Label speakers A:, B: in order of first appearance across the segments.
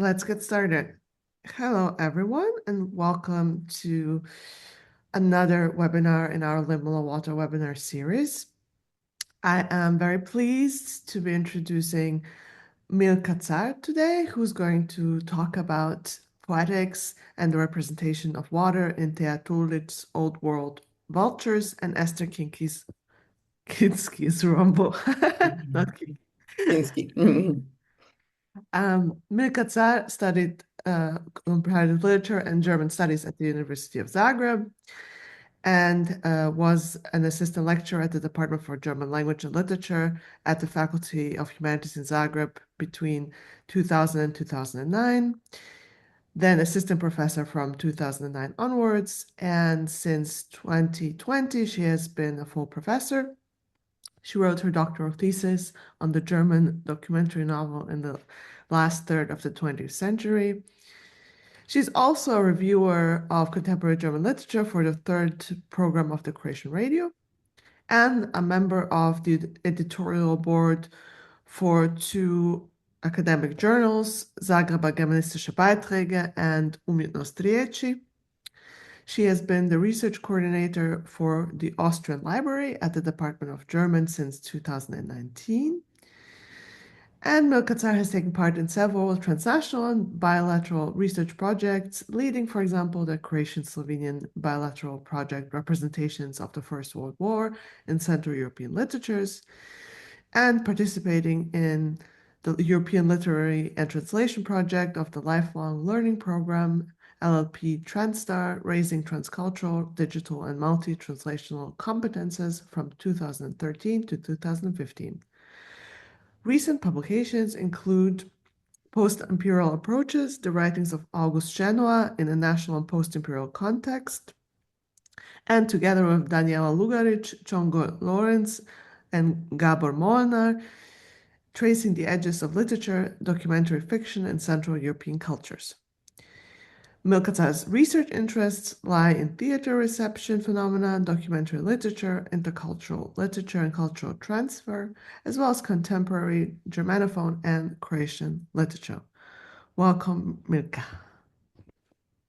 A: Let's get started. Hello, everyone, and welcome to another webinar in our LIMINALWATER webinar series. I am very pleased to be introducing Milka Car today, who's going to talk about poetics and the representation of water in Tulić's Old World Vultures and Esther Kinsky's Rombo. Not Kinsky.
B: Kinsky.
A: Milka Car studied comparative literature and German studies at the University of Zagreb and was an assistant lecturer at the Department for German Language and Literature at the Faculty of Humanities in Zagreb between 2000 and 2009, then assistant professor from 2009 onwards, and since 2020 she has been a full professor. She wrote her doctoral thesis on the German documentary novel in the last third of the 20th century. She's also a reviewer of contemporary German literature for the third program of the Croatian radio and a member of the editorial board for two academic journals, Zagreber Germanistische Beiträge and Umjetnost Riječi. She has been the research coordinator for the Austrian Library at the Department of German since 2019. And Milka Car has taken part in several transnational and bilateral research projects, leading, for example, the Croatian-Slovenian bilateral project Representations of the First World War in Central European Literatures, and participating in the European Literary and Translation Project of the Lifelong Learning Program, LLP Transstar, Raising Transcultural, Digital, and Multi-Translational Competences from 2013 to 2015. Recent publications include Post-Imperial Approaches, the writings of August Genoa in a national and post-imperial context, and together with Daniela Lugaric, Chongo Lawrence, and Gabor Molnar, Tracing the Edges of Literature, Documentary Fiction, and Central European Cultures. Milka Car's research interests lie in theater reception phenomena, documentary literature, intercultural literature and cultural transfer, as well as contemporary Germanophone and Croatian literature. Welcome, Milka.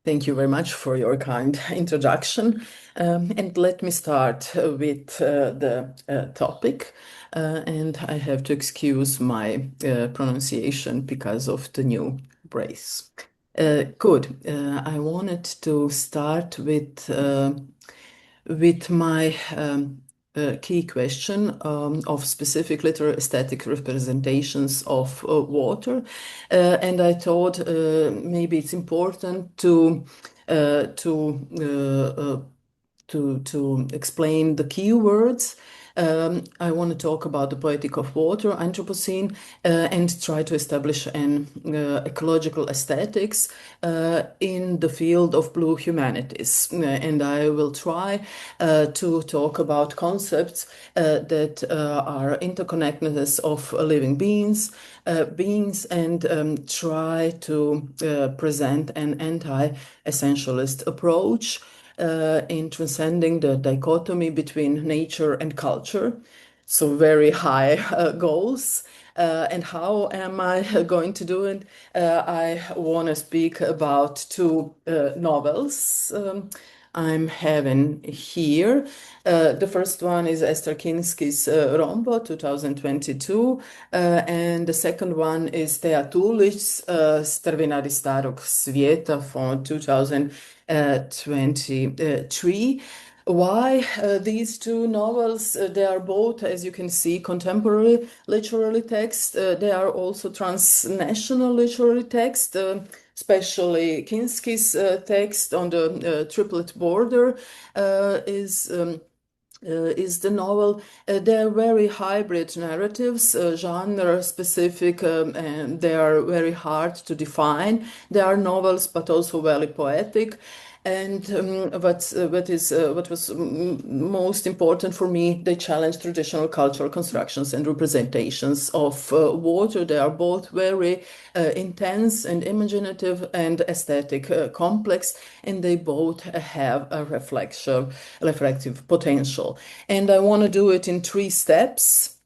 B: Thank you very much for your kind introduction. And let me start with the topic. And I have to excuse my pronunciation because of the new brace. Good. I wanted to start with my key question of specific literary aesthetic representations of water, and I thought maybe it's important to explain the keywords. I want to talk about the poetic of water, Anthropocene, and try to establish an ecological aesthetics in the field of blue humanities. And I will try to talk about concepts that are interconnectedness of living beings, and try to present an anti-essentialist approach in transcending the dichotomy between nature and culture. So very high goals. And how am I going to do it? I want to speak about two novels I'm having here. The first one is Esther Kinsky's Rombo, 2022, and the second one is Tulić's Strvinari starog svijeta from 2023. Why these two novels? They are both, as you can see, contemporary literary text. They are also transnational literary text, especially Kinsky's text on the triplet border is the novel. They're very hybrid narratives, genre specific, and they are very hard to define. They are novels, but also very poetic. And what was most important for me, they challenge traditional cultural constructions and representations of water. They are both very intense and imaginative and aesthetic complex, and they both have a reflective potential. And I want to do it in 3 steps.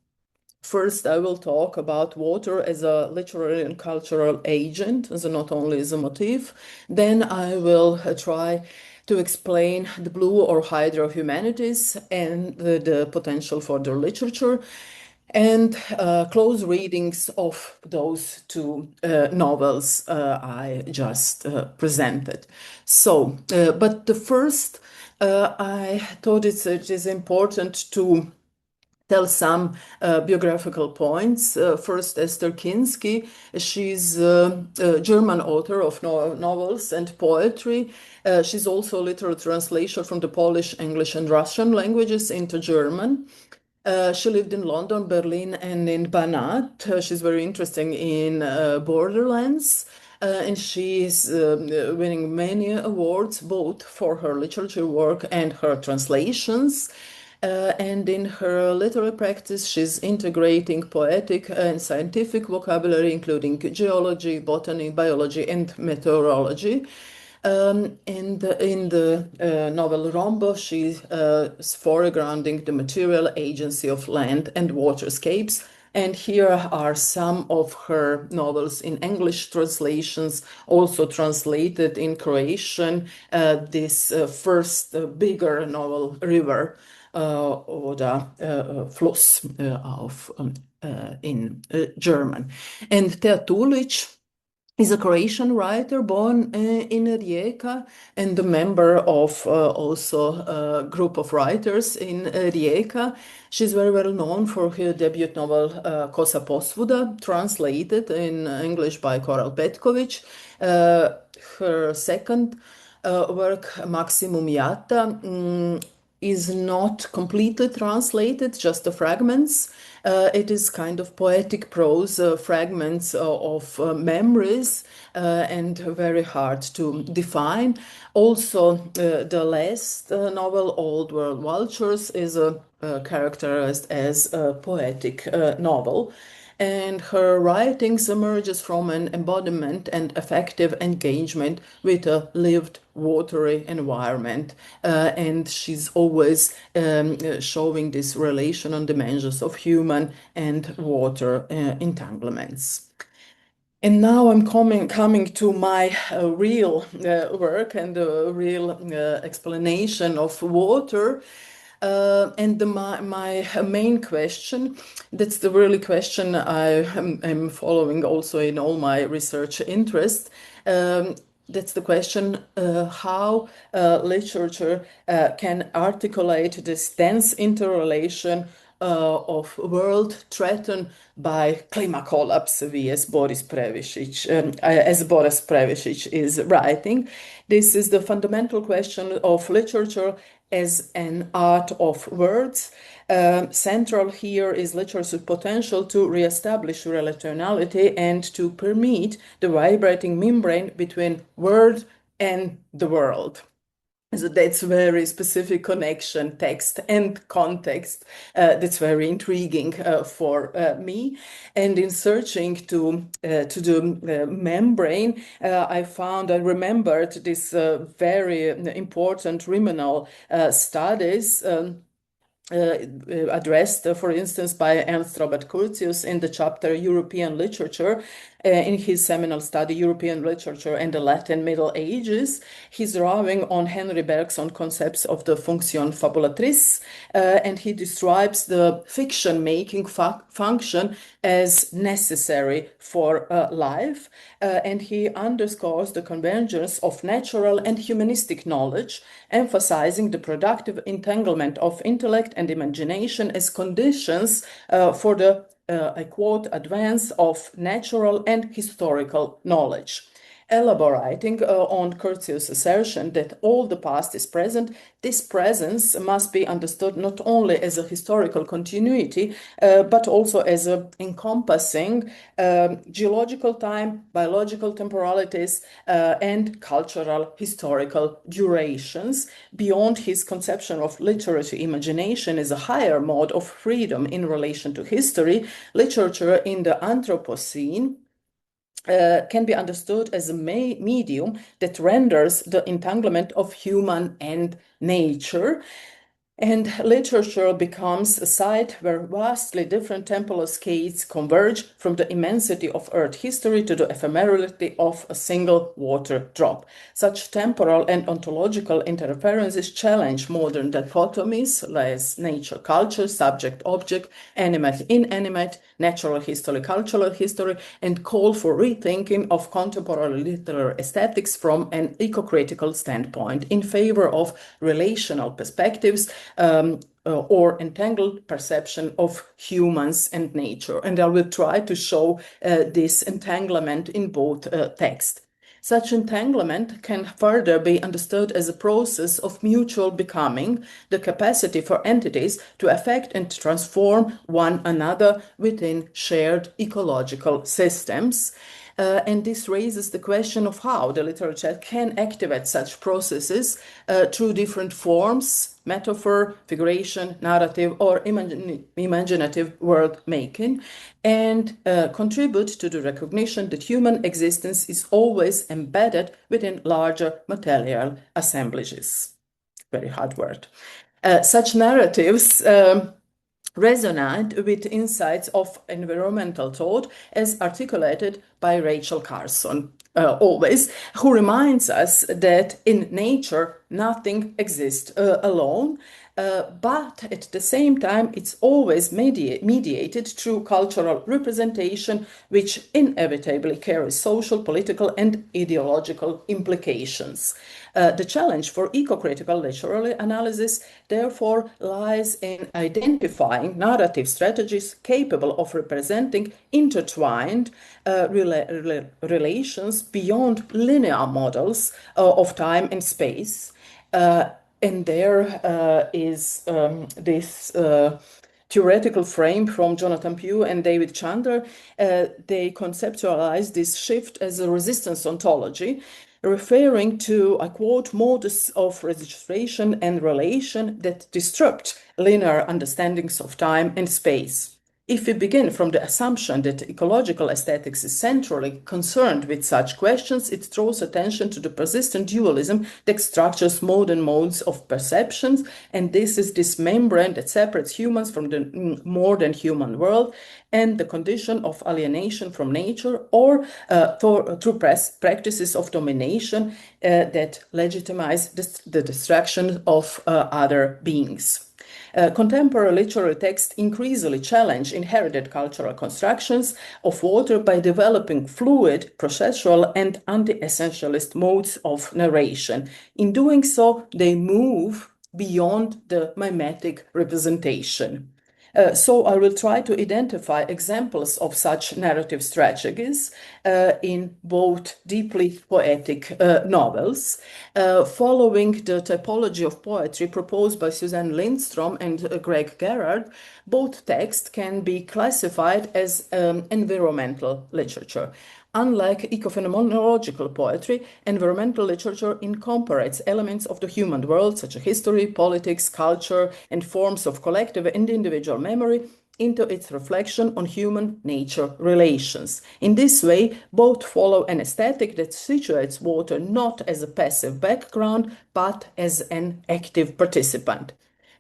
B: First, I will talk about water as a literary and cultural agent, as not only as a motif. Then I will try to explain the blue or hydro humanities and the potential for their literature, and close readings of those two novels I just presented. So, but the first, I thought it is important to tell some biographical points. First, Esther Kinsky. She's a German author of novels and poetry. She's also a literal translator from the Polish, English, and Russian languages into German. She lived in London, Berlin, and in Banat. She's very interesting in Borderlands. And she's winning many awards, both for her literature work and her translations. And in her literary practice, she's integrating poetic and scientific vocabulary, including geology, botany, biology, and meteorology. And in the novel Rombo, she is foregrounding the material agency of land and waterscapes. And here are some of her novels in English translations, also translated in Croatian. This first bigger novel, River, oder Fluss in German. And Tulić is a Croatian writer born in Rijeka and a member of also a group of writers in Rijeka. She's very well known for her debut novel Kosa Posvuda, translated in English by Koral Petković. Her second work, Maximum Jata, is not completely translated, just the fragments. It is kind of poetic prose, fragments of memories, and very hard to define. Also, the last novel, Old World Vultures, is characterized as a poetic novel. And her writings emerges from an embodiment and effective engagement with a lived watery environment. And she's always showing this relation on dimensions of human and water entanglements. And now I'm coming to my real work and the real explanation of water. And my main question, that's the really question I am following also in all my research interest. That's the question how literature can articulate this dense interrelation of world threatened by climate collapse, as Boris Previsic is writing. This is the fundamental question of literature as an art of words. Central here is literature's potential to reestablish relationality and to permeate the vibrating membrane between word and the world. So that's very specific connection, text and context. That's very intriguing for me. And in searching to the membrane, I remembered this very important liminal studies. Addressed, for instance, by Ernst Robert Curtius in the chapter European Literature. In his seminal study, European Literature and the Latin Middle Ages, he's drawing on Henry Bergson's concepts of the function fabulatrice, and he describes the fiction-making function as necessary for life, and he underscores the convergence of natural and humanistic knowledge, emphasizing the productive entanglement of intellect and imagination as conditions for the I quote, advance of natural and historical knowledge. Elaborating on Curtius' assertion that all the past is present, this presence must be understood not only as a historical continuity, but also as a encompassing geological time, biological temporalities, and cultural historical durations. Beyond his conception of literary imagination as a higher mode of freedom in relation to history, literature in the Anthropocene can be understood as a medium that renders the entanglement of human and nature. And literature becomes a site where vastly different temporal scales converge from the immensity of Earth history to the ephemerality of a single water drop. Such temporal and ontological interferences challenge modern dichotomies as nature, culture, subject, object, animate, inanimate, natural history, cultural history, and call for rethinking of contemporary literary aesthetics from an eco-critical standpoint in favor of relational perspectives or entangled perception of humans and nature. And I will try to show this entanglement in both texts. Such entanglement can further be understood as a process of mutual becoming, the capacity for entities to affect and transform one another within shared ecological systems. And this raises the question of how the literature can activate such processes through different forms, metaphor, figuration, narrative, or imaginative world making, and contribute to the recognition that human existence is always embedded within larger material assemblages. Very hard word. Such narratives resonate with insights of environmental thought as articulated by Rachel Carson, always, who reminds us that in nature nothing exists alone, but at the same time it's always mediated through cultural representation, which inevitably carries social, political, and ideological implications. The challenge for eco-critical literary analysis, therefore, lies in identifying narrative strategies capable of representing intertwined relations beyond linear models of time and space. And there is this theoretical frame from Jonathan Pugh and David Chandler. They conceptualize this shift as a resistance ontology, referring to, I quote, modes of registration and relation that disrupt linear understandings of time and space. If we begin from the assumption that ecological aesthetics is centrally concerned with such questions, it draws attention to the persistent dualism that structures modern modes of perceptions, and this is this membrane that separates humans from the more than human world and the condition of alienation from nature, or through practices of domination that legitimize the destruction of other beings. Contemporary literary texts increasingly challenge inherited cultural constructions of water by developing fluid, processual, and anti-essentialist modes of narration. In doing so, they move beyond the mimetic representation. So I will try to identify examples of such narrative strategies in both deeply poetic novels. Following the typology of poetry proposed by Suzanne Lindstrom and Greg Gerard, both texts can be classified as environmental literature. Unlike eco-phenomenological poetry, environmental literature incorporates elements of the human world, such as history, politics, culture, and forms of collective and individual memory, into its reflection on human-nature relations. In this way, both follow an aesthetic that situates water not as a passive background, but as an active participant.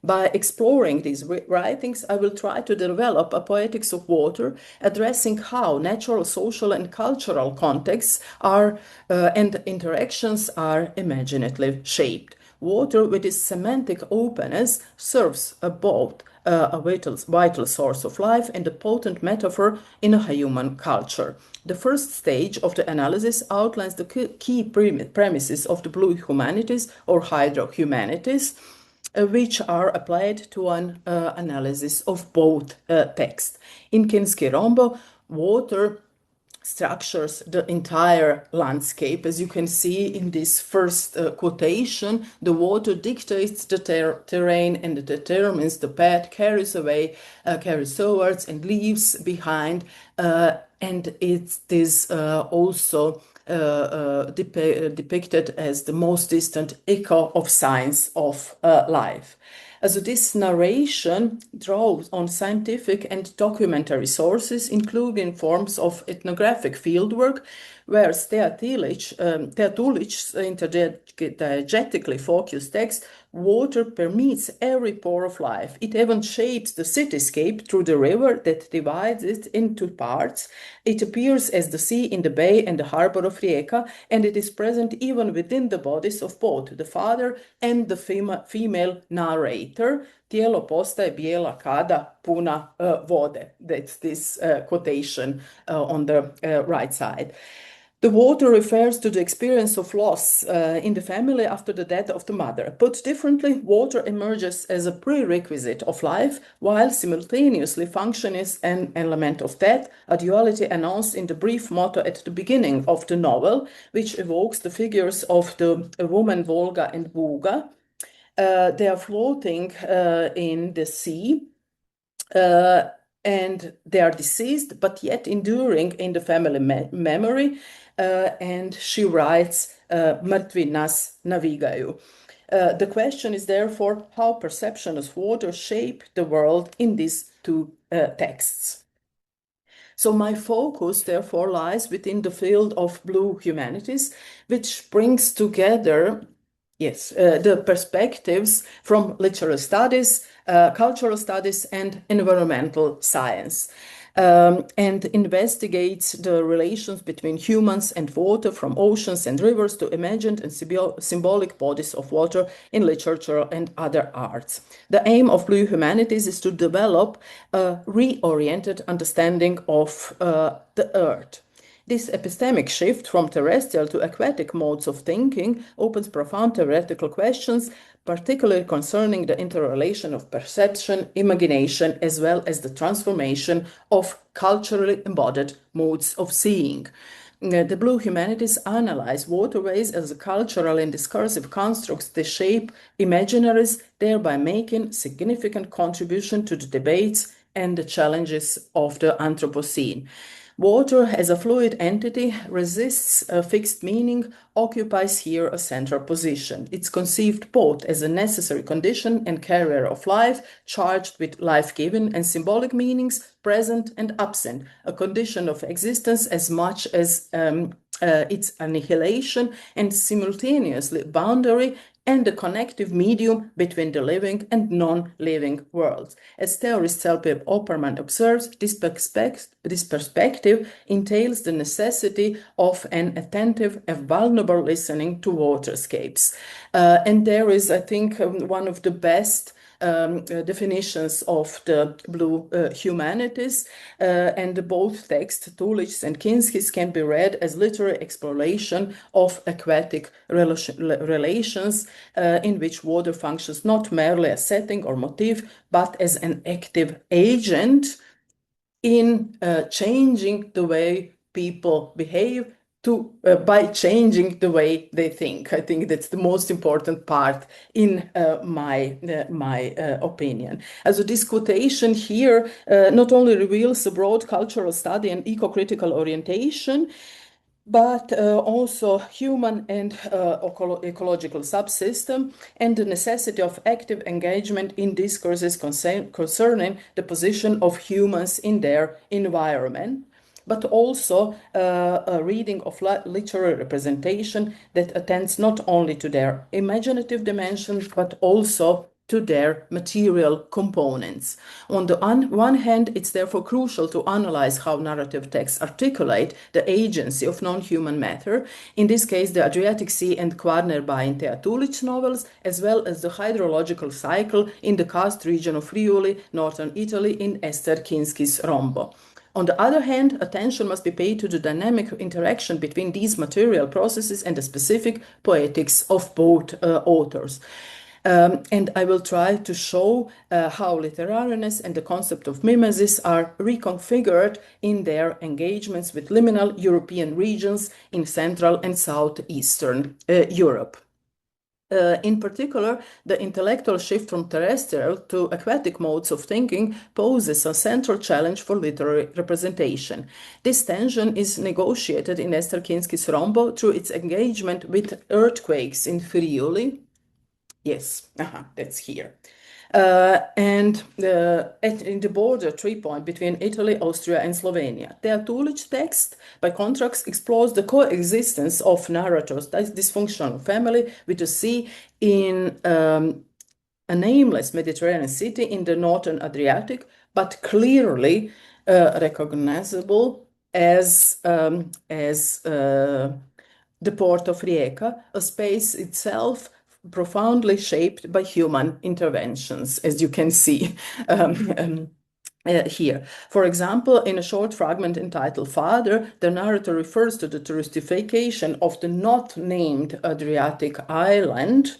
B: By exploring these writings, I will try to develop a poetics of water, addressing how natural, social, and cultural contexts are and interactions are imaginatively shaped. Water, with its semantic openness, serves both a vital source of life and a potent metaphor in a human culture. The first stage of the analysis outlines the key premises of the blue humanities or hydro humanities, which are applied to an analysis of both texts. In Kinsky Rombo, water structures the entire landscape. As you can see in this first quotation, the water dictates the terrain and determines the path, carries towards and leaves behind, and it is also depicted as the most distant echo of signs of life. So this narration draws on scientific and documentary sources, including forms of ethnographic fieldwork, where Tulić's interdiegetically focused text water permeates every pore of life. It even shapes the cityscape through the river that divides it into parts. It appears as the sea in the bay and the harbor of Rijeka, and it is present even within the bodies of both the father and the female narrator. Tijelo postaje bijela kada puna vode. That's this quotation on the right side. The water refers to the experience of loss in the family after the death of the mother. Put differently, water emerges as a prerequisite of life, while simultaneously functioning as an element of death, a duality announced in the brief motto at the beginning of the novel, which evokes the figures of the woman Volga and Buga. They are floating in the sea. And they are deceased, but yet enduring in the family memory. And she writes, Mrtvi nas navigaju. The question is therefore how perception of water shape the world in these two texts. So my focus therefore lies within the field of blue humanities, which brings together the perspectives from literary studies, cultural studies, and environmental science, and investigates the relations between humans and water, from oceans and rivers to imagined and symbolic bodies of water in literature and other arts. The aim of blue humanities is to develop a reoriented understanding of the earth. This epistemic shift from terrestrial to aquatic modes of thinking opens profound theoretical questions, particularly concerning the interrelation of perception, imagination, as well as the transformation of culturally embodied modes of seeing. The blue humanities analyze waterways as cultural and discursive constructs that shape imaginaries, thereby making significant contribution to the debates and the challenges of the Anthropocene. Water as a fluid entity resists a fixed meaning, occupies here a central position. It's conceived both as a necessary condition and carrier of life, charged with life-giving and symbolic meanings, present and absent, a condition of existence as much as its annihilation, and simultaneously boundary and the connective medium between the living and non-living worlds. As theorist Selby Opperman observes, this perspective entails the necessity of an attentive and vulnerable listening to waterscapes. And there is, I think, one of the best definitions of the blue humanities, and both texts, Tulić and Kinsky's, can be read as literary exploration of aquatic relations in which water functions not merely as setting or motif, but as an active agent in changing the way people behave by changing the way they think. I think that's the most important part in my opinion. Also, this quotation here not only reveals a broad cultural study and eco-critical orientation, but also human and ecological subsystem, and the necessity of active engagement in discourses concerning the position of humans in their environment, but also a reading of literary representation that attends not only to their imaginative dimensions, but also to their material components. On the one hand, it's therefore crucial to analyze how narrative texts articulate the agency of non-human matter, in this case the Adriatic Sea and Kvarner in Tulić novels, as well as the hydrological cycle in the Karst region of Friuli, northern Italy, in Esther Kinsky's Rombo. On the other hand, attention must be paid to the dynamic interaction between these material processes and the specific poetics of both authors. And I will try to show how literariness and the concept of mimesis are reconfigured in their engagements with liminal European regions in Central and Southeastern Europe. In particular, the intellectual shift from terrestrial to aquatic modes of thinking poses a central challenge for literary representation. This tension is negotiated in Esther Kinsky's Rombo through its engagement with earthquakes in Friuli. Yes, that's here. And in the border 3-point between Italy, Austria, and Slovenia. The Tulić text, by contrast, explores the coexistence of narrators, that is dysfunctional family, with the sea in a nameless Mediterranean city in the northern Adriatic, but clearly recognizable as the port of Rijeka, a space itself profoundly shaped by human interventions, as you can see here. For example, in a short fragment entitled Father, the narrator refers to the touristification of the not named Adriatic island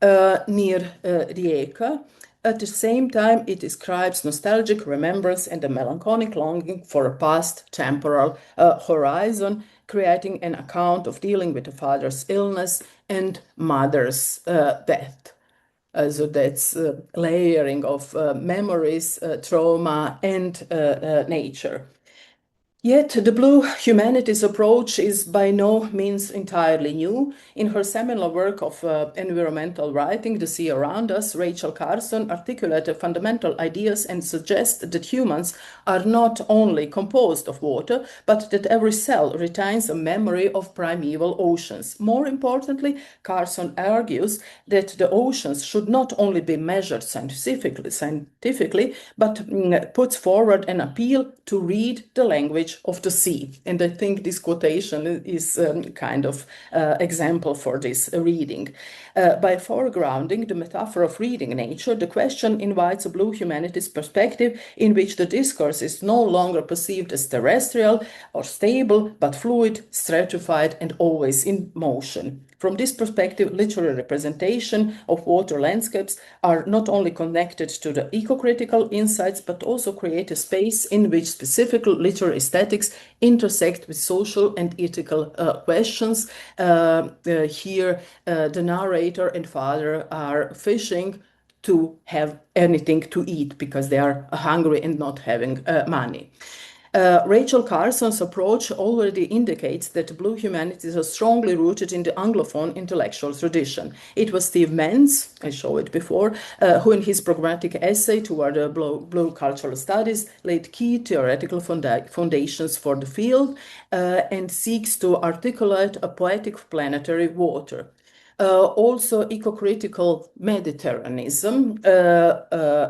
B: near Rijeka. At the same time, it describes nostalgic remembrance and a melancholic longing for a past temporal horizon, creating an account of dealing with the father's illness and mother's death. So that's layering of memories, trauma, and nature. Yet the Blue Humanities approach is by no means entirely new. In her seminal work of environmental writing, The Sea Around Us, Rachel Carson articulated fundamental ideas and suggests that humans are not only composed of water, but that every cell retains a memory of primeval oceans. More importantly, Carson argues that the oceans should not only be measured scientifically, but puts forward an appeal to read the language of the sea. And I think this quotation is kind of example for this reading. By foregrounding the metaphor of reading nature, the question invites a Blue Humanities perspective in which the discourse is no longer perceived as terrestrial or stable, but fluid, stratified, and always in motion. From this perspective, literary representation of water landscapes are not only connected to the eco-critical insights, but also create a space in which specific literary aesthetics intersect with social and ethical questions. Here, the narrator and father are fishing to have anything to eat because they are hungry and not having money. Rachel Carson's approach already indicates that Blue Humanities are strongly rooted in the Anglophone intellectual tradition. It was Steve Menz, I showed it before, who in his programmatic essay toward Blue Cultural Studies laid key theoretical foundations for the field and seeks to articulate a poetic planetary water. Also, eco-critical Mediterraneanism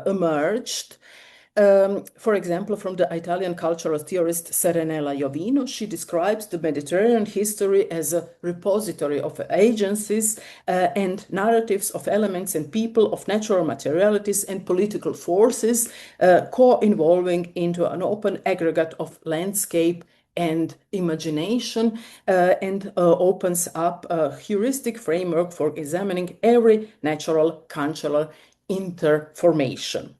B: emerged. For example, from the Italian cultural theorist Serenella Iovino, she describes the Mediterranean history as a repository of agencies and narratives of elements and people, of natural materialities and political forces, co-involving into an open aggregate of landscape and imagination, and opens up a heuristic framework for examining every natural cultural interformation.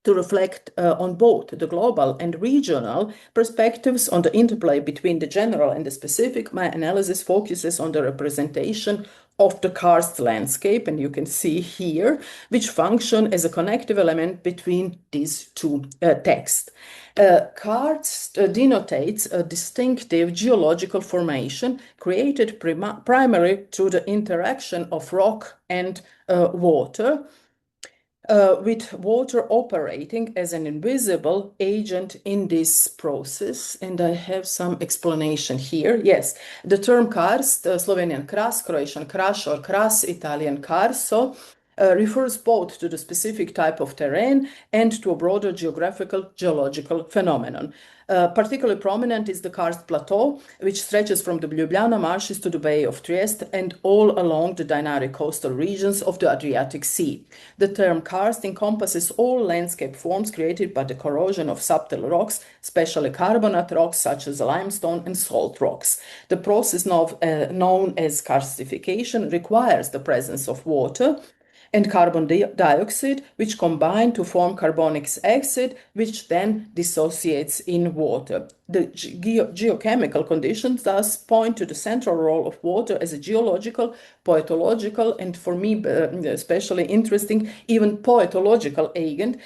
B: To reflect on both the global and regional perspectives on the interplay between the general and the specific, my analysis focuses on the representation of the Karst landscape, and you can see here, which function as a connective element between these two texts. Karst denotates a distinctive geological formation created primarily through the interaction of rock and water, with water operating as an invisible agent in this process. And I have some explanation here. Yes, the term karst, Slovenian kras, Croatian kraš or kras, Italian karso, refers both to the specific type of terrain and to a broader geological phenomenon. Particularly prominent is the Karst Plateau, which stretches from the Ljubljana marshes to the Bay of Trieste and all along the dynamic coastal regions of the Adriatic Sea. The term karst encompasses all landscape forms created by the corrosion of subtle rocks, especially carbonate rocks such as limestone and salt rocks. The process known as karstification requires the presence of water and carbon dioxide, which combine to form carbonic acid, which then dissociates in water. The geochemical conditions thus point to the central role of water as a geological, poetological, and for me especially interesting, even poetological agent,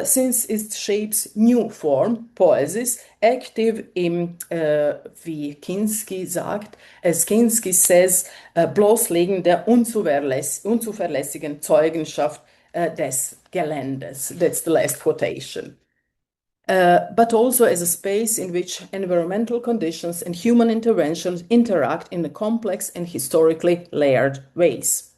B: since it shapes new form, poesis, active im, wie Kinsky sagt, as Kinsky says, bloßlegen der unzuverlässigen Zeugenschaft des Geländes. That's the last quotation. But also as a space in which environmental conditions and human interventions interact in complex and historically layered ways.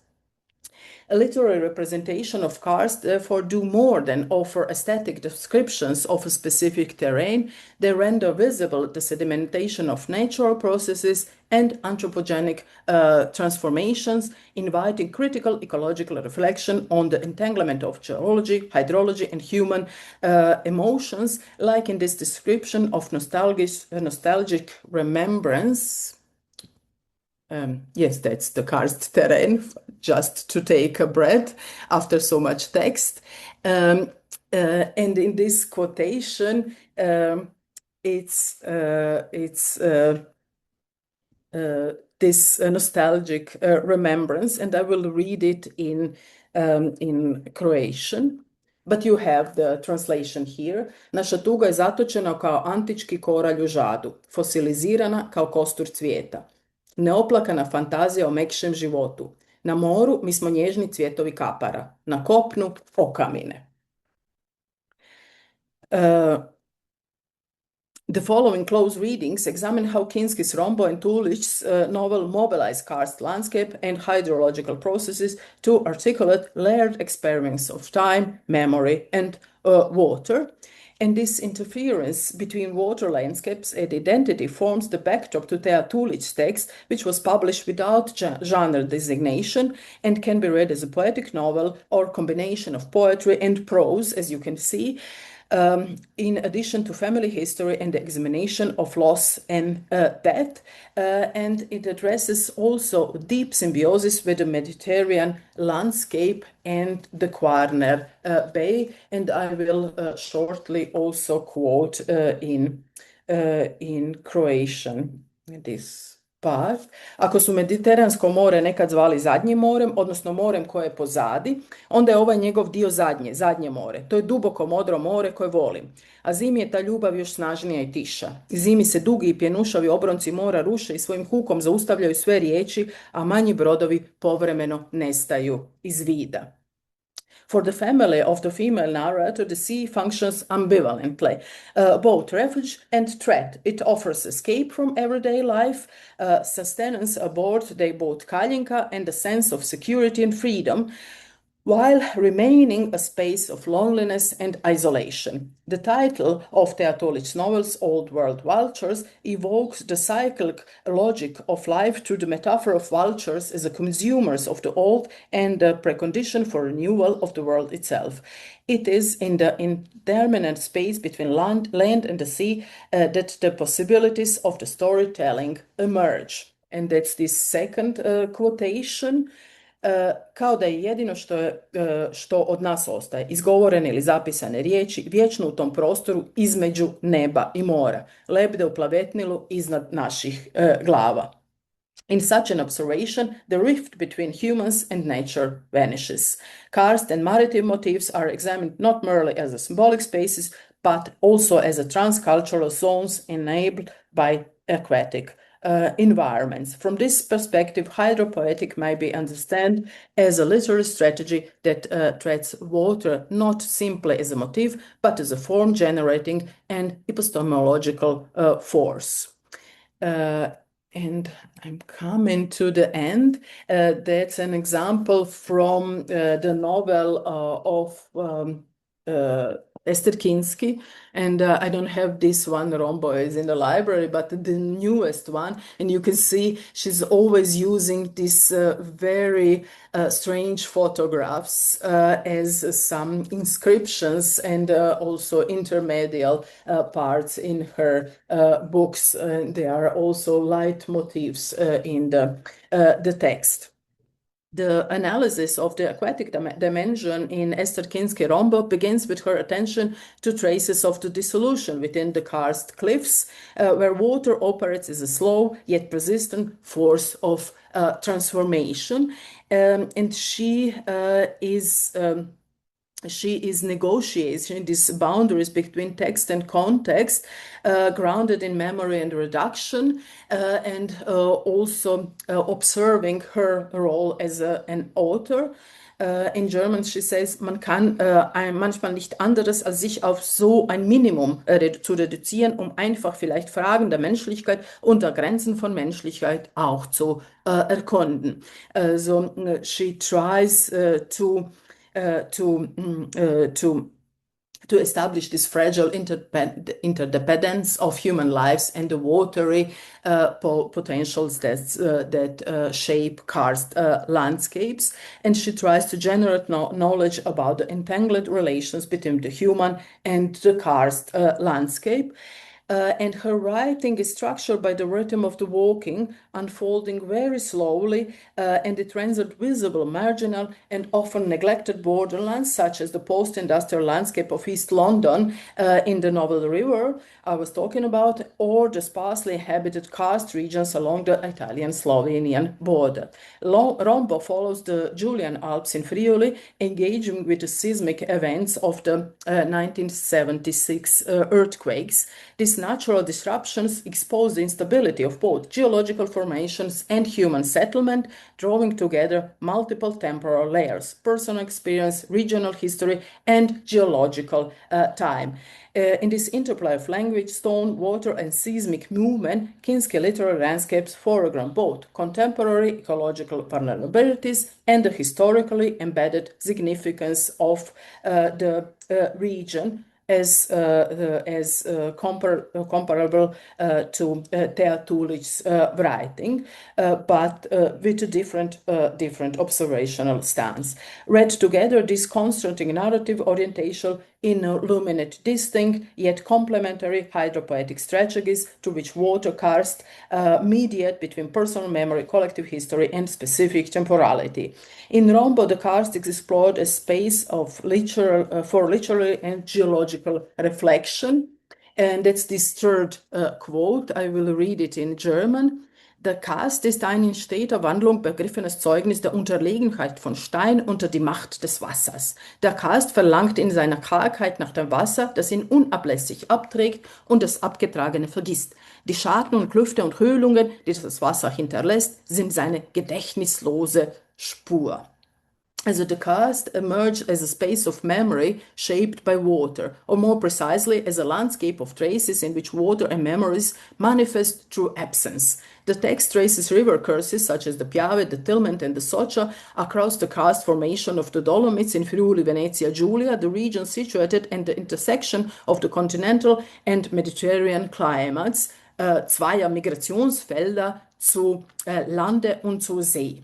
B: A literary representation of Karst therefore do more than offer aesthetic descriptions of a specific terrain. They render visible the sedimentation of natural processes and anthropogenic transformations, inviting critical ecological reflection on the entanglement of geology, hydrology, and human emotions, like in this description of nostalgic remembrance. Yes, that's the Karst terrain, just to take a breath after so much text. And in this quotation, it's this nostalgic remembrance, and I will read it in Croatian. But you have the translation here. Naša tuga je zatočena kao antički koralj u žadu, fosilizirana kao kostur cvijeta. Neoplakana fantazija o mekšem životu. Na moru mi smo nježni cvjetovi kapara, na kopnu okamine. The following close readings examine how Kinsky's Rombo and Tulić's novel mobilize karst landscape and hydrological processes to articulate layered experiments of time, memory, and water. And this interference between water landscapes and identity forms the backdrop to Tulić's text, which was published without genre designation and can be read as a poetic novel or combination of poetry and prose, as you can see. In addition to family history and the examination of loss and death. And it addresses also deep symbiosis with the Mediterranean landscape and the Kvarner Bay. And I will shortly also quote in Croatian this part. Ako su Mediteransko more nekad zvali zadnjim morem, odnosno morem koje je pozadi, onda je ovaj njegov dio zadnje more. To je duboko modro more koje volim. A zimi je ta ljubav još snažnija i tiša. Zimi se dugi i pjenušavi obronci mora ruše i svojim hukom zaustavljaju sve riječi, a manji brodovi povremeno nestaju iz vida. For the family of the female narrator, the sea functions ambivalently, both refuge and threat. It offers escape from everyday life, sustenance aboard the boat Kalinka, and a sense of security and freedom, while remaining a space of loneliness and isolation. The title of Tulić's novels, Old World Vultures, evokes the cyclic logic of life through the metaphor of vultures as a consumers of the old and a precondition for renewal of the world itself. It is in the interminant space between land and the sea that the possibilities of the storytelling emerge. And that's this second quotation. Kao da je jedino što od nas ostaje, izgovorene ili zapisane riječi, vječno u tom prostoru između neba i mora, lebde u plavetnilu iznad naših glava. In such an observation, the rift between humans and nature vanishes. Karst and maritime motifs are examined not merely as a symbolic spaces, but also as a transcultural zones enabled by aquatic environments. From this perspective, hydropoetic may be understood as a literary strategy that treats water not simply as a motif, but as a form generating an epistemological force. And I'm coming to the end. That's an example from the novel of Esther Kinsky, and I don't have this one, Rombo is in the library, but the newest one, and you can see she's always using these very strange photographs as some inscriptions and also intermedial parts in her books. There are also leitmotifs in the text. The analysis of the aquatic dimension in Esther Kinsky Rombo begins with her attention to traces of the dissolution within the karst cliffs, where water operates as a slow yet persistent force of transformation. And she is negotiating these boundaries between text and context, grounded in memory and reduction, and also observing her role as an author. In German, she says, man kann manchmal nicht anderes, als sich auf so ein Minimum zu reduzieren, um einfach vielleicht Fragen der Menschlichkeit und der Grenzen von Menschlichkeit auch zu erkunden. So, she tries to establish this fragile interdependence of human lives and the watery potentials that shape karst landscapes. And she tries to generate knowledge about the entangled relations between the human and the karst landscape. And her writing is structured by the rhythm of the walking, unfolding very slowly, and it renders visible, marginal, and often neglected borderlands, such as the post-industrial landscape of East London in the novel The River I was talking about, or the sparsely inhabited karst regions along the Italian-Slovenian border. Rombo follows the Julian Alps in Friuli, engaging with the seismic events of the 1976 earthquakes. These natural disruptions expose the instability of both geological formations and human settlement, drawing together multiple temporal layers: personal experience, regional history, and geological time. In this interplay of language, stone, water, and seismic movement, Kinsky literary landscapes foreground both contemporary ecological vulnerabilities and the historically embedded significance of the region as comparable to Tulić's writing, but with a different observational stance. Read together, this concentrating narrative orientation illuminate distinct yet complementary hydropoetic strategies to which water karst mediate between personal memory, collective history, and specific temporality. In Rombo, the karst is explored as space of for literary and geological reflection. And that's this third quote. I will read it in German. Der Karst ist ein in steter Wandlung begriffenes Zeugnis der Unterlegenheit von Stein unter die Macht des Wassers. Der Karst verlangt in seiner Kargheit nach dem Wasser, das ihn unablässig abträgt und das Abgetragene vergisst. Die Schatten und Klüfte und Höhlungen, die das Wasser hinterlässt, sind seine gedächtnislose Spur. Also the karst emerged as a space of memory shaped by water, or more precisely as a landscape of traces in which water and memories manifest through absence. The text traces river curses such as the Piave, the Tilment, and the Socia across the karst formation of the Dolomites in Friuli, Venezia, Giulia, the region situated at the intersection of the continental and Mediterranean climates, zweier Migrationsfelder zu Lande und zu See.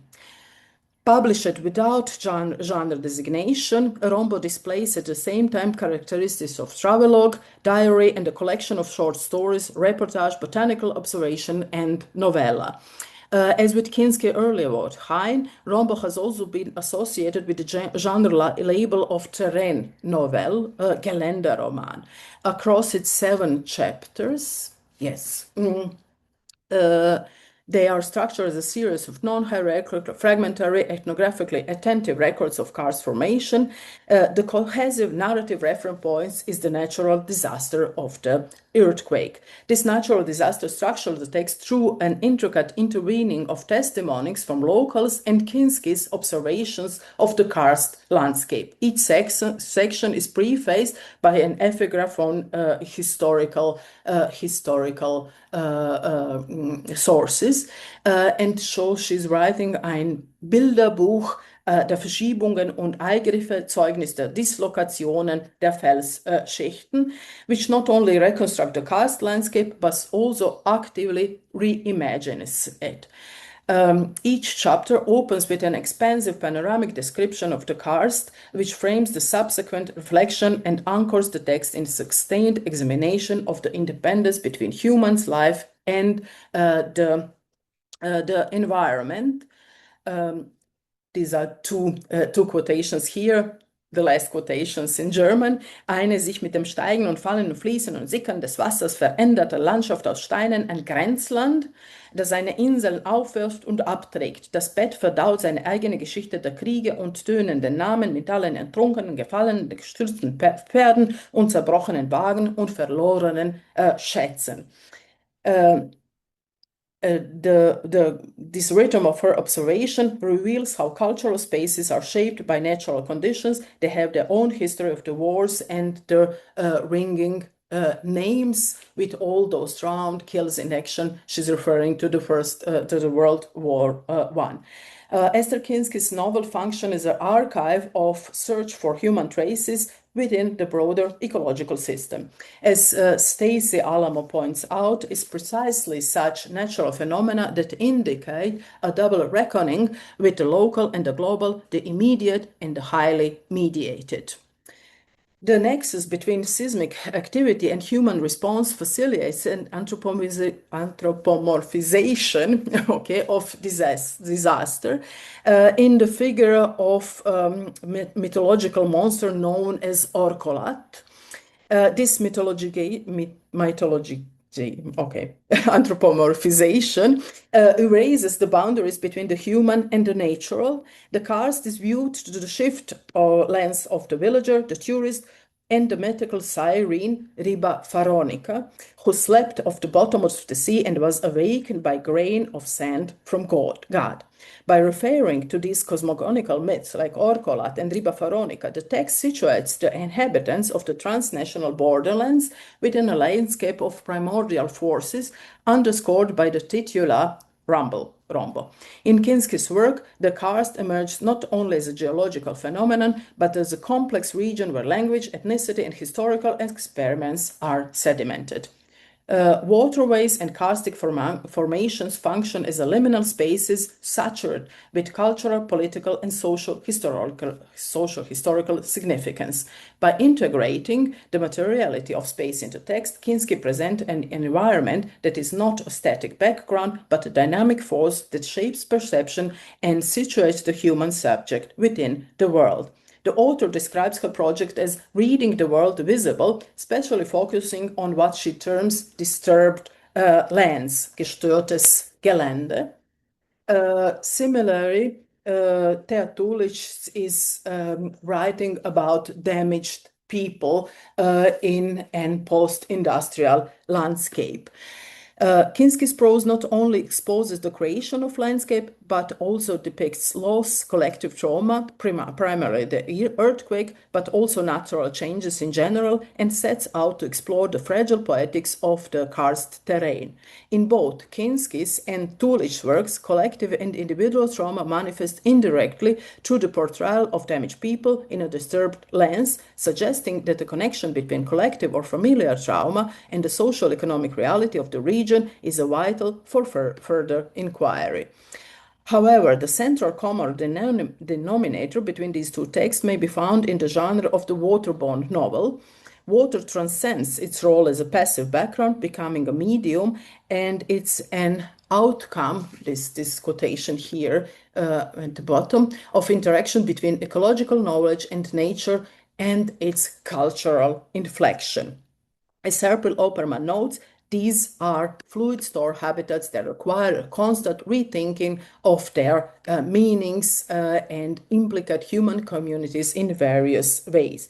B: Published without genre designation, Rombo displays at the same time characteristics of travelogue, diary, and a collection of short stories, reportage, botanical observation, and novella. As with Kinsky earlier wrote, Hein, Rombo has also been associated with the genre label of terrain novel, Geländeroman. Across its 7 chapters, yes. They are structured as a series of non-hierarchical, fragmentary, ethnographically attentive records of karst formation. The cohesive narrative reference points is the natural disaster of the earthquake. This natural disaster structures the text through an intricate intervening of testimonies from locals and Kinsky's observations of the karst landscape. Each section is prefaced by an epigraph on historical sources, and so she's writing ein Bilderbuch der Verschiebungen und Eingriffe, Zeugnis der Dislokationen der Felsschichten, which not only reconstruct the karst landscape, but also actively reimagines it. Each chapter opens with an expansive panoramic description of the karst, which frames the subsequent reflection and anchors the text in sustained examination of the independence between humans' life and the environment. These are two quotations here, the last quotations in German. Eine sich mit dem Steigen und Fallen und Fließen und Sickern des Wassers veränderte Landschaft aus Steinen, ein Grenzland, das seine Inseln aufwirft und abträgt. Das Bett verdaut seine eigene Geschichte der Kriege und tönenden Namen mit allen ertrunkenen, gefallenen, gestürzten Pferden und zerbrochenen Wagen und verlorenen Schätzen. This rhythm of her observation reveals how cultural spaces are shaped by natural conditions. They have their own history of the wars and the ringing names with all those round kills in action. She's referring to the World War I. Esther Kinsky's novel function as an archive of search for human traces within the broader ecological system. As Stacey Alamo points out, is precisely such natural phenomena that indicate a double reckoning with the local and the global, the immediate and the highly mediated. The nexus between seismic activity and human response facilitates an anthropomorphization of disaster in the figure of mythological monster known as Orkolat. This anthropomorphization erases the boundaries between the human and the natural. The Karst is viewed to the shift lens of the villager, the tourist, and the mythical siren Riba Faronica, who slept off the bottom of the sea and was awakened by grain of sand from God. By referring to these cosmogonical myths like Orkolat and Riba Faronica, the text situates the inhabitants of the transnational borderlands within a landscape of primordial forces, underscored by the titular Rombo. In Kinsky's work, the Karst emerged not only as a geological phenomenon, but as a complex region where language, ethnicity, and historical experiments are sedimented. Waterways and karstic formations function as liminal spaces saturated with cultural, political, and social historical significance. By integrating the materiality of space into text, Kinsky presents an environment that is not a static background, but a dynamic force that shapes perception and situates the human subject within the world. The author describes her project as reading the world visible, especially focusing on what she terms disturbed lands, gestörtes Gelände. Similarly, Thea Tulić is writing about damaged people in an post-industrial landscape. Kinsky's prose not only exposes the creation of landscape, but also depicts loss, collective trauma, primarily the earthquake, but also natural changes in general, and sets out to explore the fragile poetics of the karst terrain. In both Kinsky's and Tulić's works, collective and individual trauma manifest indirectly through the portrayal of damaged people in a disturbed lens, suggesting that the connection between collective or familiar trauma and the social economic reality of the region is vital for further inquiry. However, the central common denominator between these two texts may be found in the genre of the waterborne novel. Water transcends its role as a passive background, becoming a medium, and it's an outcome, this quotation here at the bottom, of interaction between ecological knowledge and nature and its cultural inflection. As Serpil Opperman notes, these are fluid store habitats that require a constant rethinking of their meanings and implicate human communities in various ways.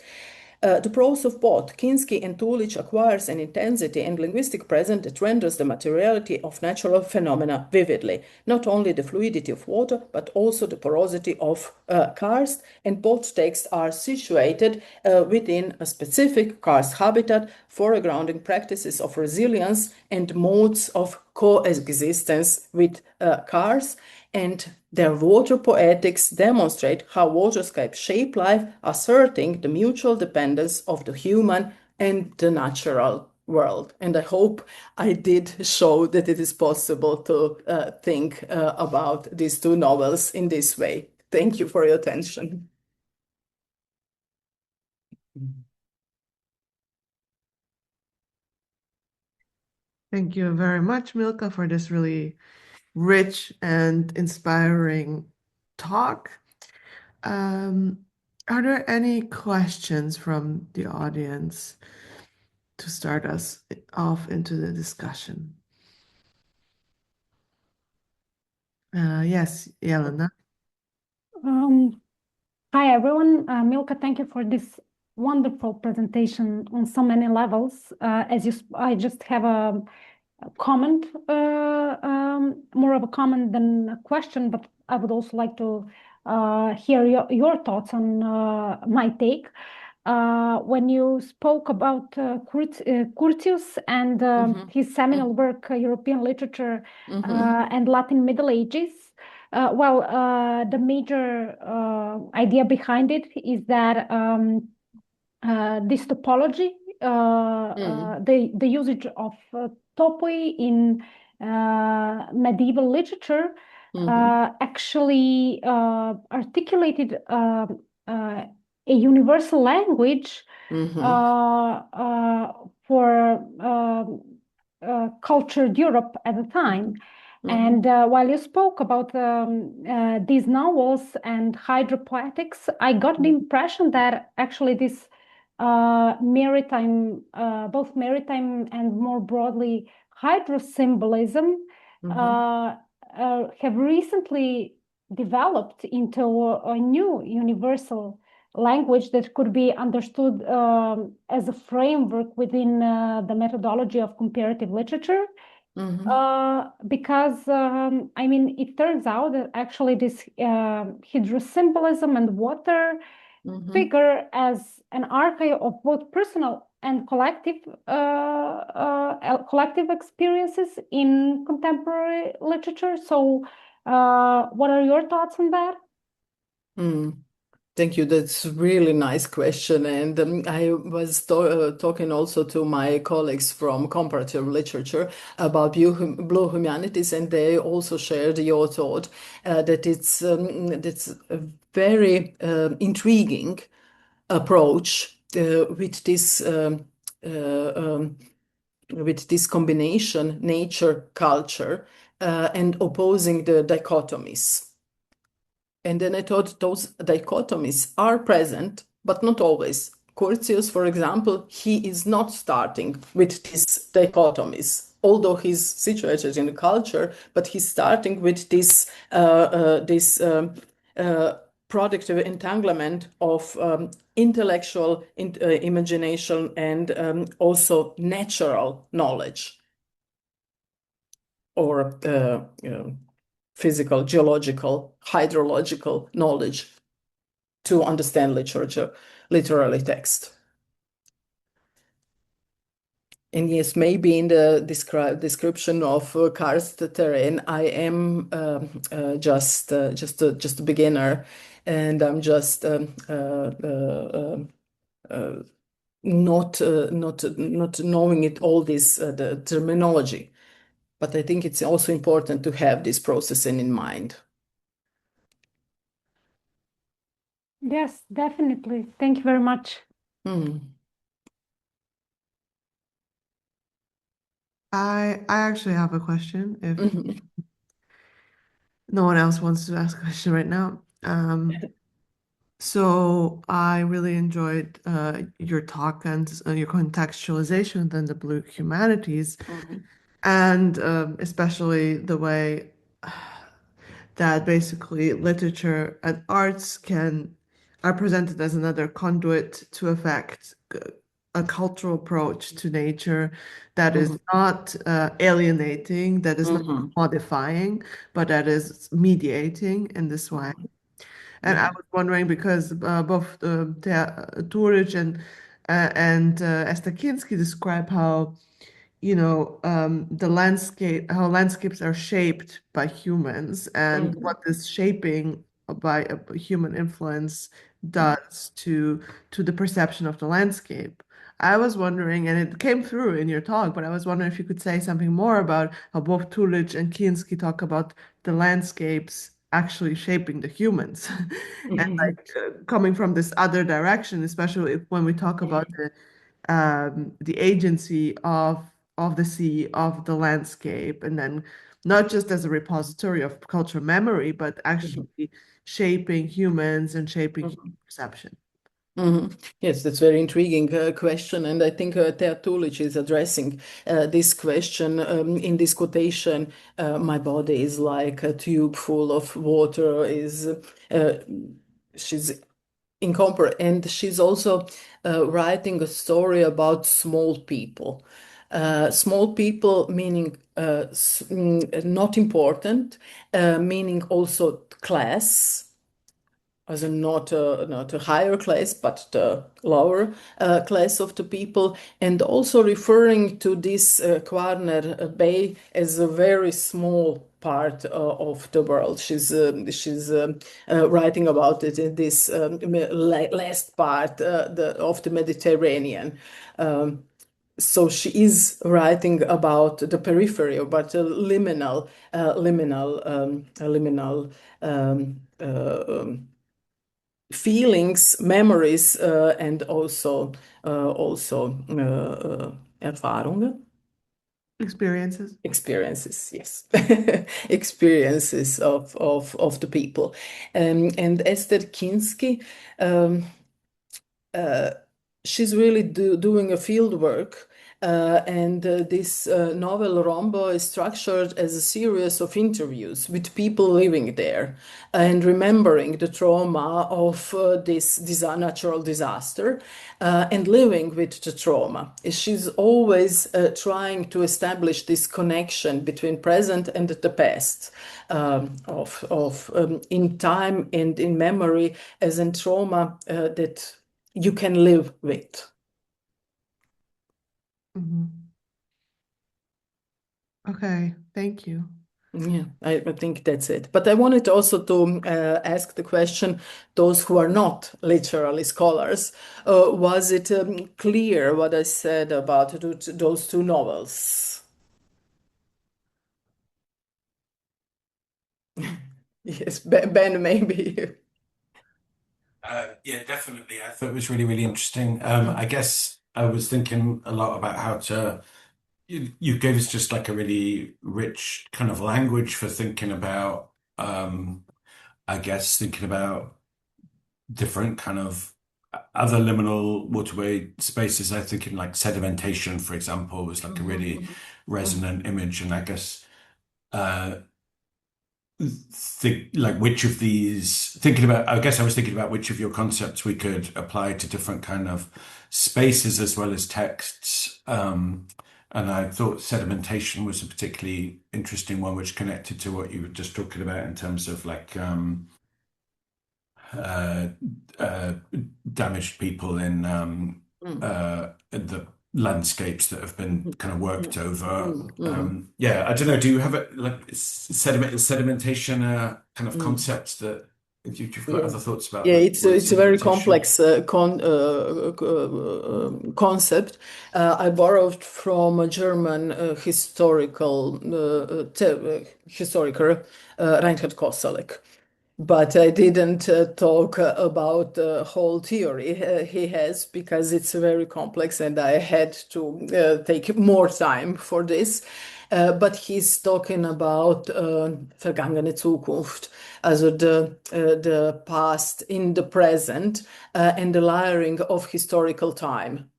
B: The prose of both Kinsky and Tulić acquires an intensity and linguistic presence that renders the materiality of natural phenomena vividly, not only the fluidity of water, but also the porosity of karst, and both texts are situated within a specific karst habitat, foregrounding practices of resilience and modes of coexistence with karst, and their water poetics demonstrate how waterscapes shape life, asserting the mutual dependence of the human and the natural world. And I hope I did show that it is possible to think about these two novels in this way. Thank you for your attention.
A: Thank you very much, Milka, for this really rich and inspiring talk. Are there any questions from the audience to start us off into the discussion? Yes, Jelena.
C: Hi, everyone. Milka, thank you for this wonderful presentation on so many levels. I just have comment, more of a comment than a question, but I would also like to hear your thoughts on my take. When you spoke about Curtius and his seminal work, European Literature and Latin Middle Ages, the major idea behind it is that this topology, the usage of topoi in medieval literature actually articulated a universal language for cultured Europe at the time. And while you spoke about these novels and hydropoetics, I got the impression that actually this maritime, both maritime and more broadly hydrosymbolism, have recently developed into a new universal language that could be understood as a framework within the methodology of comparative literature. Because I mean, it turns out that actually this hydrosymbolism and water figure as an archive of both personal and collective experiences in contemporary literature. So, what are your thoughts on that?
B: Thank you. That's a really nice question. And I was talking also to my colleagues from comparative literature about blue humanities, and they also shared your thought that it's a very intriguing approach with this combination, nature, culture, and opposing the dichotomies. And then I thought those dichotomies are present, but not always. Curtius, for example, he is not starting with these dichotomies, although he's situated in the culture, but he's starting with this productive entanglement of intellectual imagination and also natural knowledge, or physical, geological, hydrological knowledge to understand literature, literary text. And yes, maybe in the description of Karst terrain, I am just a beginner, and I'm just not knowing it all this the terminology. But I think it's also important to have this processing in mind.
C: Yes, definitely. Thank you very much.
A: I actually have a question if no one else wants to ask a question right now. So I really enjoyed your talk and your contextualization on the blue humanities, and especially the way that basically literature and arts are presented as another conduit to affect a cultural approach to nature that is not alienating, that is not modifying, but that is mediating in this way. And I was wondering because both Tulić and Esther Kinsky describe how the how landscapes are shaped by humans and what this shaping by a human influence does to the perception of the landscape. I was wondering, and it came through in your talk, but I was wondering if you could say something more about how both Tulić and Kinsky talk about the landscapes actually shaping the humans and like coming from this other direction, especially when we talk about the agency of the sea, of the landscape, and then not just as a repository of cultural memory, but actually shaping humans and shaping human perception.
B: Yes, that's a very intriguing question, and I think Tulić is addressing this question in this quotation. My body is like a tube full of water. She's incomparable, and she's also writing a story about small people. Small people meaning not important, meaning also class, as in not a higher class, but the lower class of the people, and also referring to this Kvarner Bay as a very small part of the world. She's writing about it in this last part of the Mediterranean. So she is writing about the periphery, but liminal feelings, memories, and also Erfahrungen. Experiences, yes. Experiences of the people. And Esther Kinsky, she's really doing a field work. And this novel Rombo is structured as a series of interviews with people living there and remembering the trauma of this natural disaster and living with the trauma. She's always trying to establish this connection between present and the past, in time and in memory, as in trauma that you can live with.
A: Okay, thank you.
B: Yeah, I think that's it. But I wanted also to ask the question, those who are not literally scholars, was it clear what I said about those two novels? Yes, Ben, maybe.
D: Yeah, definitely. I thought it was really, really interesting. I guess I was thinking a lot about how to, you gave us just like a really rich kind of language for thinking about, I guess, thinking about different kind of other liminal waterway spaces. I think in like sedimentation, for example, was like a really resonant image. And I guess, think like which of these thinking about I guess I was thinking about which of your concepts we could apply to different kind of spaces as well as texts, and I thought sedimentation was a particularly interesting one which connected to what you were just talking about in terms of like uh, uh, damaged people in the landscapes that have been kind of worked over. Yeah, I don't know. Do you have it like sedimentation kind of concepts that you've got other thoughts about?
B: Yeah, it's a very complex concept. I borrowed from a German historical historiker, Reinhard Koselleck. But I didn't talk about the whole theory he has, because it's very complex and I had to take more time for this. But he's talking about vergangene Zukunft, also the past in the present, and the layering of historical time.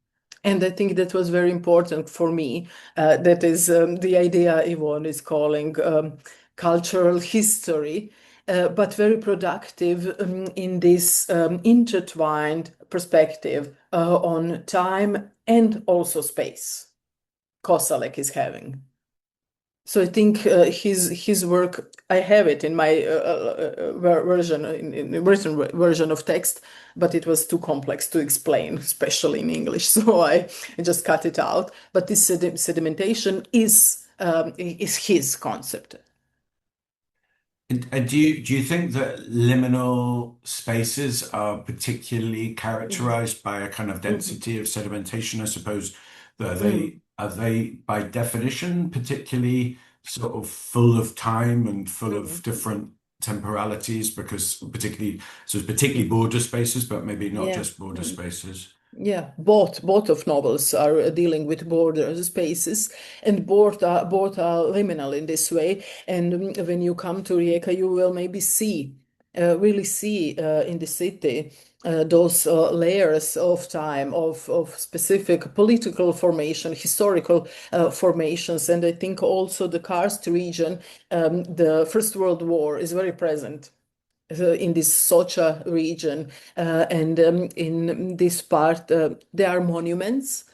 B: And I think that was very important for me. That is the idea Yvonne is calling cultural history, but very productive in this intertwined perspective on time and also space Koselleck is having. So I think his work, I have it in my version, in written version of text, but it was too complex to explain, especially in English. So I just cut it out. But this sedimentation is his concept.
D: And do you think that liminal spaces are particularly characterized by a kind of density of sedimentation? I suppose that are they by definition particularly sort of full of time and full of different temporalities, because particularly border spaces, but maybe not just border spaces.
B: Yeah, both of novels are dealing with border spaces, and both are liminal in this way. And when you come to Rijeka, you will maybe really see in the city those layers of time of specific political formation, historical formations, and I think also the Karst region, the First World War is very present in this Socha region, and in this part there are monuments,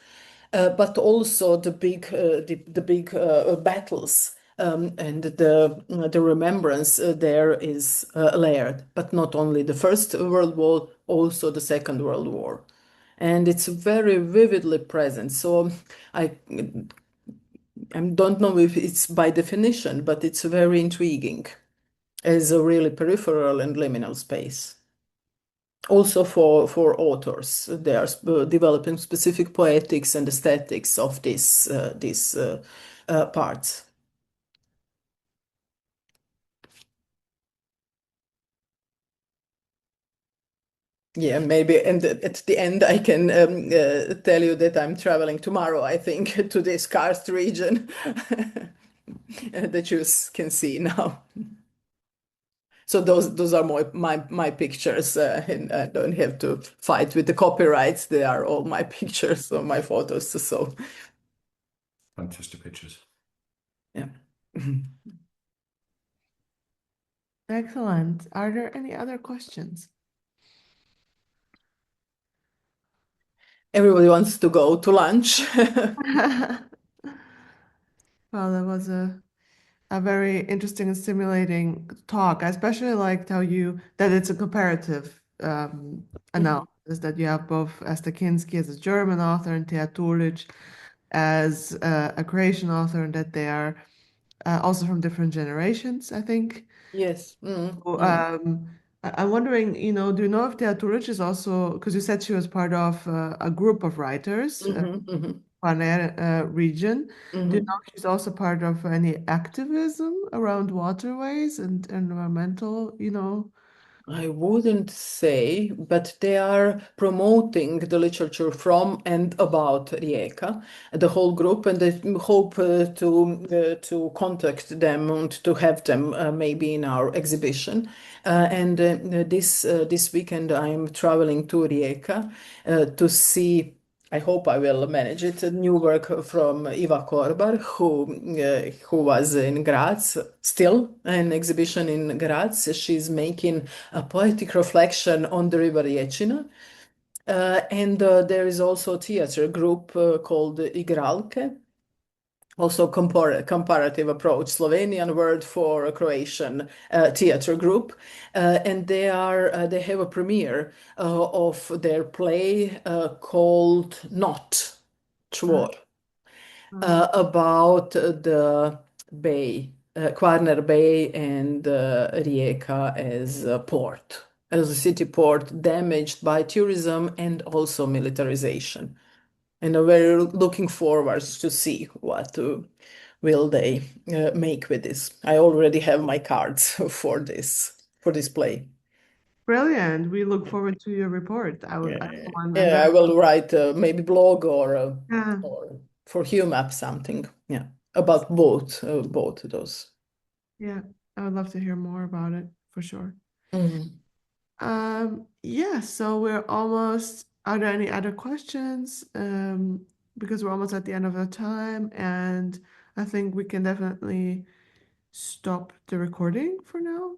B: but also the big battles. And the remembrance there is layered, but not only the First World War, also the Second World War. And it's very vividly present. So I don't know if it's by definition, but it's very intriguing as a really peripheral and liminal space. Also for authors, they are developing specific poetics and aesthetics of these parts. Yeah, maybe, and at the end I can tell you that I'm traveling tomorrow, I think, to this Karst region that you can see now. So those are my pictures, and I don't have to fight with the copyrights. They are all my pictures or my photos. So
D: Fantastic pictures.
B: yeah.
A: Excellent. Are there any other questions?
B: Everybody wants to go to lunch.
A: Well, that was a very interesting and stimulating talk. I especially liked how that it's a comparative analysis, that you have both Esther Kinsky as a German author and Tulić as a Croatian author, and that they are also from different generations, I think.
B: Yes.
A: So, I'm wondering, do you know if Tulić is also, because you said she was part of a group of writers, region. Do you know if she's also part of any activism around waterways and environmental,
B: I wouldn't say, but they are promoting the literature from and about Rijeka, the whole group, and they hope to contact them and to have them maybe in our exhibition. And this weekend I'm traveling to Rijeka to see. I hope I will manage it. A new work from Iva Korbar, who was in Graz, still an exhibition in Graz. She's making a poetic reflection on the river Rijeka. And there is also a theater group called Igralke, also comparative approach, Slovenian word for a Croatian theater group, and they have a premiere of their play called Not Tvor, about the bay, Kvarner Bay and Rijeka as a port, as a city port damaged by tourism and also militarization. And I'm very looking forward to see what will they make with this. I already have my cards for this play.
A: Brilliant. We look forward to your report.
B: Yeah, I will write maybe blog
A: Yeah,
B: or for HuMap something. Yeah, about both those.
A: yeah. I would love to hear more about it for sure.
B: Mhm.
A: Yeah, so are there any other questions? Because we're almost at the end of the time, and I think we can definitely stop the recording for now.